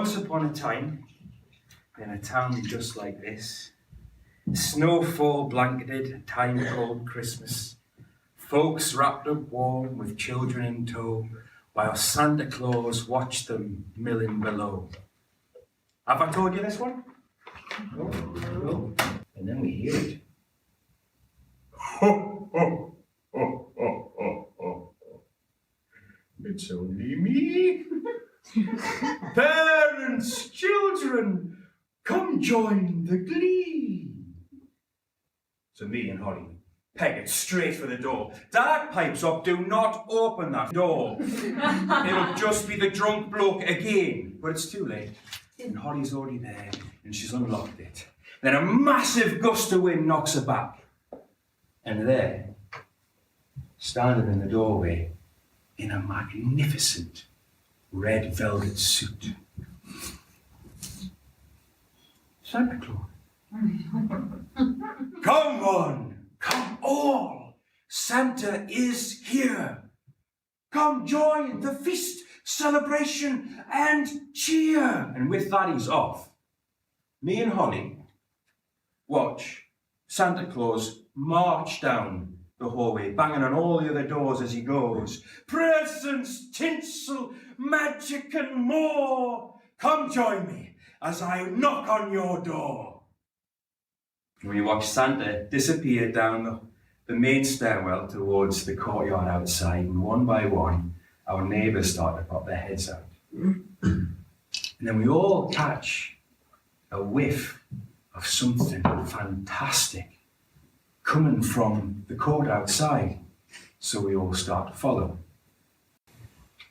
Once upon a time, in a town just like this, snowfall blanketed a time called Christmas, folks wrapped up warm with children in tow, while Santa Claus watched them milling below. Have I told you this one? No. And then we hear it. Ho, ho, ho, ho, ho, ho. It's only me. Parents, children, come join the glee. So me and Holly peg it straight for the door. Dad pipes up, do not open that door. It'll just be the drunk bloke again. But it's too late. And Holly's already there, and she's unlocked it. Then a massive gust of wind knocks her back. And there, standing in the doorway, in a magnificent red velvet suit, Santa Claus. Come on, come all, Santa is here. Come join the feast, celebration and cheer. And with that he's off. Me and Holly watch Santa Claus march down the hallway, banging on all the other doors as he goes. Presents, tinsel, magic and more. Come join me as I knock on your door. And we watch Santa disappear down the main stairwell towards the courtyard outside, and one by one, our neighbours start to pop their heads out. And then we all catch a whiff of something fantastic coming from the court outside. So we all start to follow.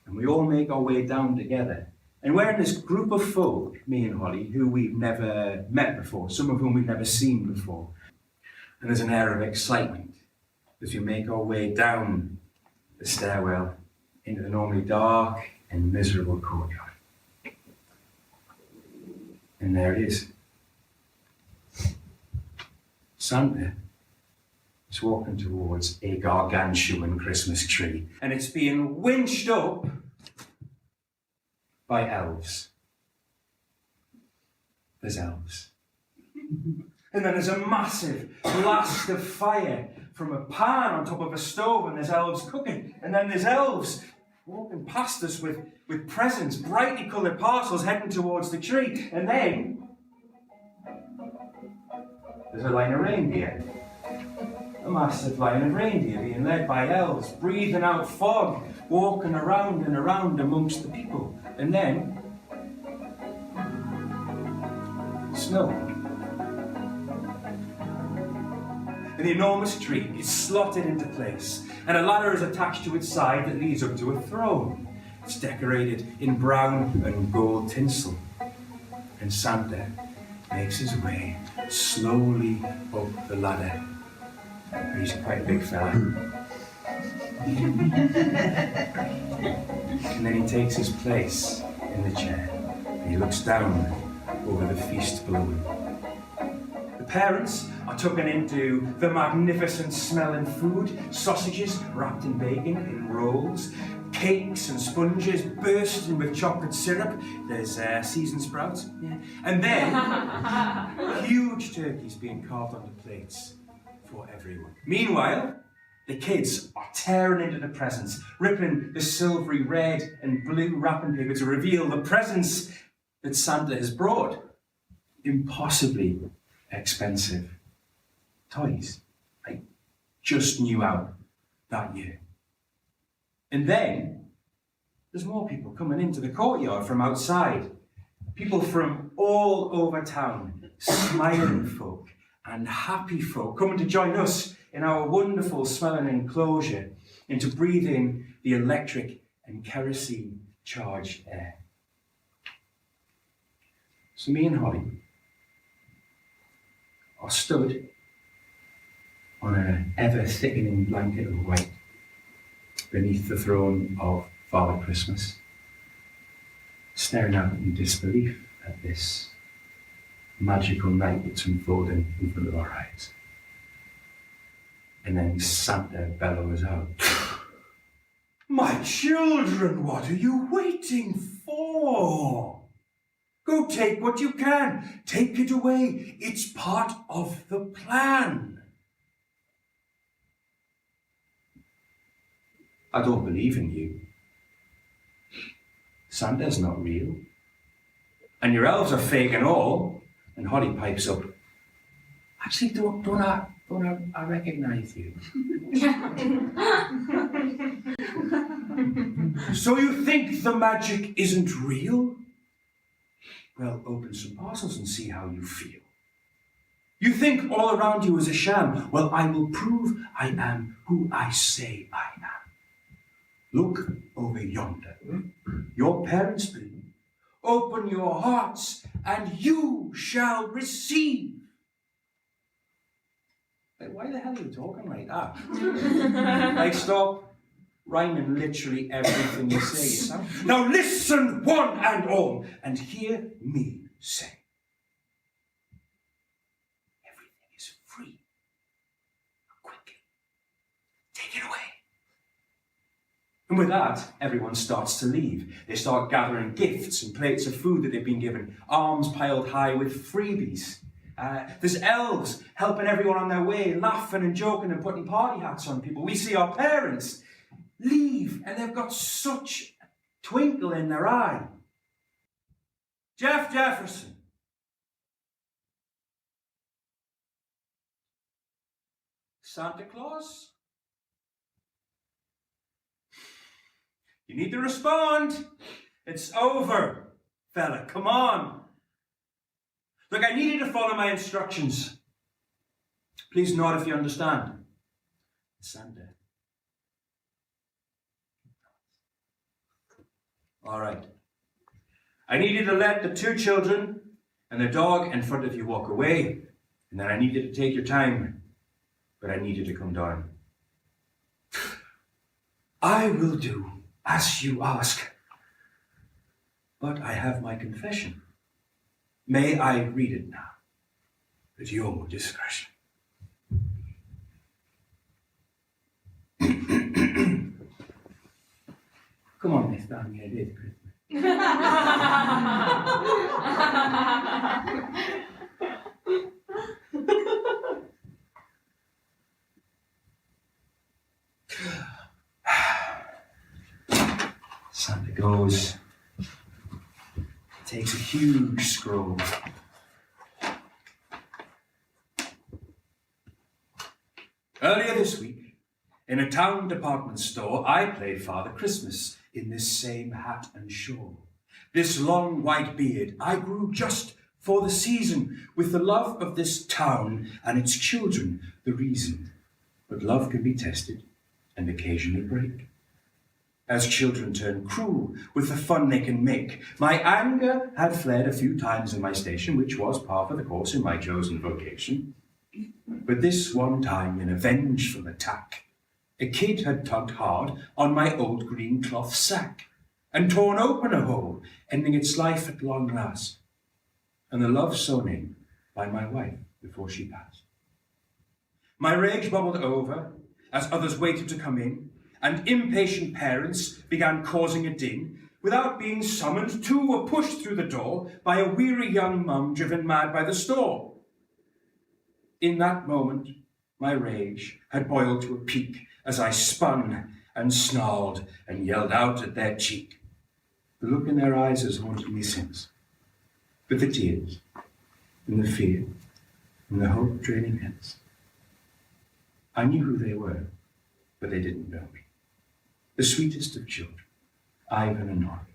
And we all make our way down together. And we're in this group of folk, me and Holly, who we've never met before, some of whom we've never seen before. And there's an air of excitement as we make our way down the stairwell into the normally dark and miserable courtyard. And there it is. Santa is walking towards a gargantuan Christmas tree, and it's being winched up by elves. There's elves. And then there's a massive blast of fire from a pan on top of a stove, and there's elves cooking. And then there's elves walking past us with presents, brightly coloured parcels heading towards the tree. And then there's a line of reindeer. A massive line of reindeer being led by elves, breathing out fog, walking around and around amongst the people. And then snow. And the enormous tree is slotted into place, and a ladder is attached to its side that leads up to a throne. It's decorated in brown and gold tinsel. And Santa makes his way slowly up the ladder. He's quite a big fella. And then he takes his place in the chair, and he looks down over the feast below him. The parents are tucking into the magnificent smelling food, sausages wrapped in bacon, in rolls, cakes and sponges bursting with chocolate syrup. There's seasoned sprouts, yeah. And then huge turkeys being carved onto plates for everyone. Meanwhile, the kids are tearing into the presents, ripping the silvery red and blue wrapping paper to reveal the presents that Santa has brought. Impossibly expensive toys, like just new out that year. And then there's more people coming into the courtyard from outside. People from all over town, smiling folk and happy folk, coming to join us in our wonderful smelling enclosure into breathing the electric and kerosene charged air. So me and Holly are stood on an ever-thickening blanket of white beneath the throne of Father Christmas, staring out in disbelief at this magical night that's unfolding in front of our eyes. And then Santa bellows out, "My children, what are you waiting for?" Go take what you can. Take it away. It's part of the plan. I don't believe in you. Santa's not real. And your elves are fake and all. And Holly pipes up, actually, don't I recognise you? So you think the magic isn't real? Well, open some parcels and see how you feel. You think all around you is a sham? Well, I will prove I am who I say I am. Look over yonder. Your parents bring. Open your hearts and you shall receive. Why the hell are you talking like that? Like, stop rhyming literally everything you say. Now listen, one and all, and hear me say. Everything is free. Quickly, take it away. And with that, everyone starts to leave. They start gathering gifts and plates of food that they've been given, arms piled high with freebies. There's elves helping everyone on their way, laughing and joking and putting party hats on people. We see our parents leave, and they've got such a twinkle in their eye. Jeff Jefferson. Santa Claus? You need to respond. It's over, fella. Come on. Look, I need you to follow my instructions. Please nod if you understand. Santa. All right. I need you to let the 2 children and the dog in front of you walk away. And then I need you to take your time. But I need you to come down. I will do as you ask. But I have my confession. May I read it now, at your discretion? Come on, Miss Danny, it is Christmas. Santa goes. Takes a huge scroll. Earlier this week, in a town department store, I played Father Christmas in this same hat and shawl. This long white beard I grew just for the season, with the love of this town and its children the reason. But love can be tested and occasionally break. As children turn cruel with the fun they can make, my anger had fled a few times in my station, which was par for the course in my chosen vocation. But this one time, in a vengeful attack, a kid had tugged hard on my old green cloth sack and torn open a hole, ending its life at long last, and the love sewn in by my wife before she passed. My rage bubbled over as others waited to come in, and impatient parents began causing a din without being summoned to or pushed through the door by a weary young mum driven mad by the store. In that moment, my rage had boiled to a peak as I spun and snarled and yelled out at their cheek. The look in their eyes has haunted me since, with the tears and the fear and the hope draining hence. I knew who they were, but they didn't know me. The sweetest of children, Ivan and Nora.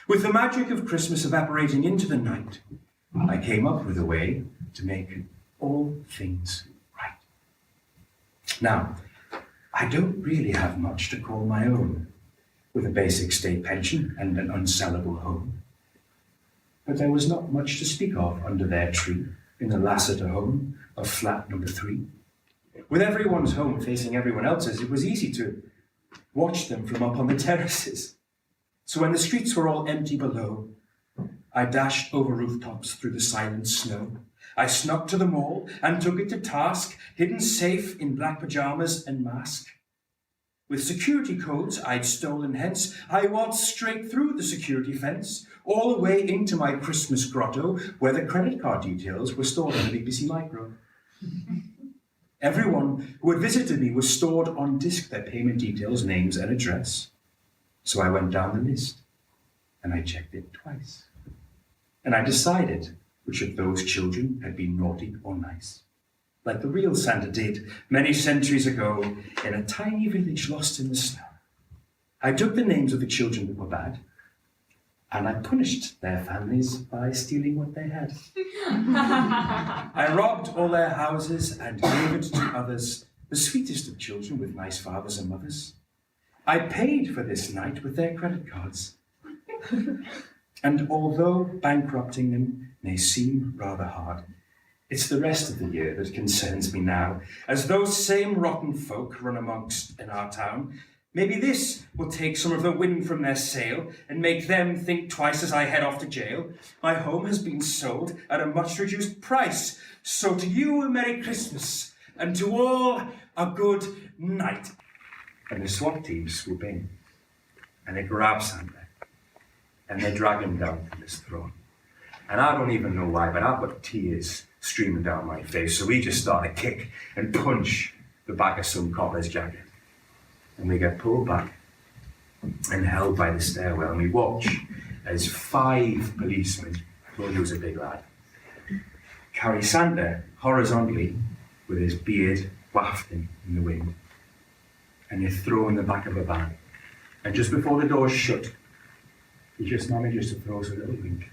With the magic of Christmas evaporating into the night, I came up with a way to make all things right. Now, I don't really have much to call my own, with a basic state pension and an unsellable home. But there was not much to speak of under their tree in the Lassiter home of flat number 3. With everyone's home facing everyone else's, it was easy to watch them from up on the terraces. So when the streets were all empty below, I dashed over rooftops through the silent snow. I snuck to the mall and took it to task, hidden safe in black pajamas and mask. With security codes I'd stolen hence, I waltzed straight through the security fence, all the way into my Christmas grotto, where the credit card details were stored on the BBC Micro. Everyone who had visited me was stored on disk, their payment details, names, and address. So I went down the list, and I checked it twice. And I decided which of those children had been naughty or nice, like the real Santa did many centuries ago in a tiny village lost in the snow. I took the names of the children that were bad, and I punished their families by stealing what they had. I robbed all their houses and gave it to others, the sweetest of children with nice fathers and mothers. I paid for this night with their credit cards. And although bankrupting them may seem rather hard, it's the rest of the year that concerns me now, as those same rotten folk run amongst in our town. Maybe this will take some of the wind from their sail and make them think twice as I head off to jail. My home has been sold at a much reduced price. So to you, a Merry Christmas, and to all, a good night. And the SWAT team swoop in, and they grab Santa, and they drag him down from his throne. And I don't even know why, but I've got tears streaming down my face. So we just start to kick and punch the back of some copper's jacket. And we get pulled back and held by the stairwell, and we watch as 5 policemen, told he was a big lad, carry Santa horizontally with his beard wafting in the wind. And they throw in the back of a van. And just before the doors shut, he just manages to throw us a little wink.